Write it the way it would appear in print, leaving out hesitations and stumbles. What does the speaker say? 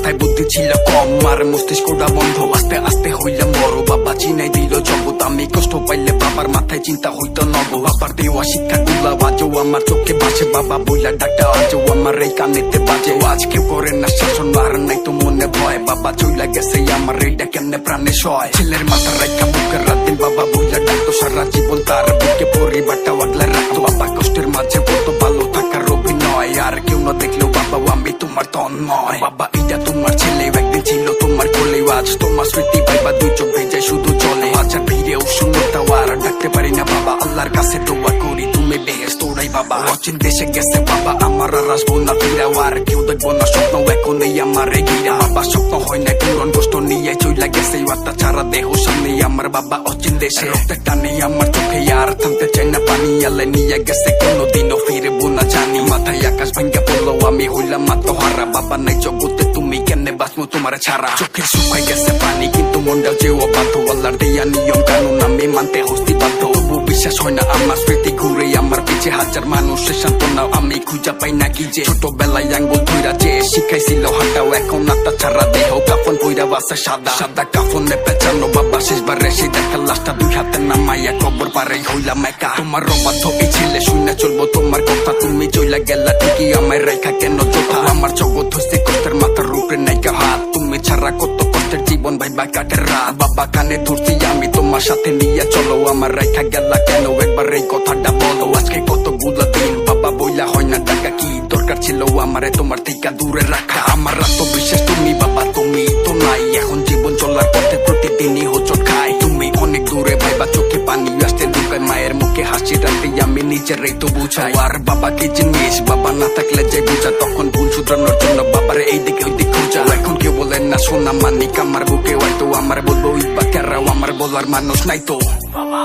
মাথায় বুদ্ধি ছিল কম, আর মস্তিষ্কটা বন্ধ। আস্তে আস্তে হইলাম বড়, বাবা চিনাই দিল জগৎ। আমি কষ্ট পাইলে বাবার মাথায় চিন্তা হইতো নব। বাবার দেওয়া শিক্ষা গুলা আজও আমার চোখে ভাসে, বাবা বইলা ডাকটা আজও আমার এই কানেতে বাজে। আজ কেউ করে না শাসন, আর নাই তো মনে ভয়, বাবা চইলা গেছে আমার এইটা কেমনে প্রাণে সয়। ছেলের মাথা রাখা বুকের রাতেন বাবা বইলা ডাকতো, সারা জীবন তার বুকে পরিবারটা আগলে রাখতো। বাবা কষ্টের মাঝে বলতো ভালো থাকার অভিনয়, আর কেউ না দেখলেও বাবা আমি তোমার তন্ময়। বাবা এটা তোমার ছেলে, একদিন ছিল তোমার কোলে, আজ তোমার স্মৃতি পাইবা দুই চোখ ভেজে শুধু চলে। আজ আর ভিড়েও শূন্যতা আর ডাকতে পারি না বাবা, আল্লাহর কাছে দোয়া করি তুমি বেহেশত তোরাই বাবা। অচিন দেশে গেছে বাবা আমার, আর আসবো না ফিরাও, আর কেউ দেখবো না স্বপ্ন এখন এই আমার ঘিরা। বাবা স্বপ্ন হয় না পূরণ, কষ্ট নিয়ে চইলা গেছে অত্যাচারা দেহ সামনে আমার বাবা অচিন দেশে। রক্তের টানে আমার চোখে আর থামতে চাই না পানি, আলে নিয়ে গেছে কোনোদিনও ফিরবো না জানি। মাথায় আকাশ ভাঙ্গা পড়লো আমি হইলাম আত্মহারা, বাবা নাই জগতে তুমি কেমনে বাঁচবো তোমার ছাড়া। চোখে শুকাই গেছে পানি কিন্তু মনটা যে অবাধ্য, আল্লাহর দেয়া নিয়ম কানুন আমি মানতে হস্তি বাধ্য। তবু বিশ্বাস হয় না আমার স্মৃতি ঘুরে আমার পিছে, হাজার মানুষের সান্ত্বনা আমি খুঁজা পাই না কি যে। ছোটবেলায় আঙ্গুল ধইরা যে শিখাইছিল হাঁটাও, এখন আত্মা ছাড়া দেহ কাফন কইরা বাসে সাদা সাদা কাফনে পেঁচানো। বাবা শেষবারে সেই দেখা লাশটা দুই হাতে নামাইয়া কবর পারে হইলাম একা। তোমার অবাধ্য এই ছেলে শুনে চলবো তোমার কথা, তুমি চইলা গেলা ঠিকই আমায় রেখা কেন চোখা। আমার জগৎ হইছে কষ্টের মাথার উপরে নাইকা হাত, তুমি ছাড়া কত কষ্টের জীবন ভাইবা কাটের রাত। বাবা কানে ধরছি আমি তোমার সাথে নিয়ে চলো, আমার রেখা গেলা কেন একবার এই কথাটা বলো। আজকে কতগুলো দিন বাবা বইলা হয় না টাকা, কি দরকার ছিল আমারে তোমার থেকে দূরে রাখা। আমার আত্মবিশ্বাস তুমি বাবা তুমি তো নাই, এখন জীবন চলার পথে প্রতিদিনই হোঁচট খাই। তুমি অনেক দূরে ভাইবা চোখে পানি আসতে লুকায়, মায়ের মুখে হাসি রাখতে আমি নিজেরাই তো বুঝাই। আর বাবা কি জিনিস বাবা না থাকলে যে বুঝা, তখন ভুল শুধরানোর জন্য বাবার এই দিকে ওই দিকে খোঁজা। এখন কেউ বলেন না সোনা মানিক আমার বুকে হয়তো, আমার বলবো ইবা কেরাও আমার বলার মানুষ নাই তো বাবা।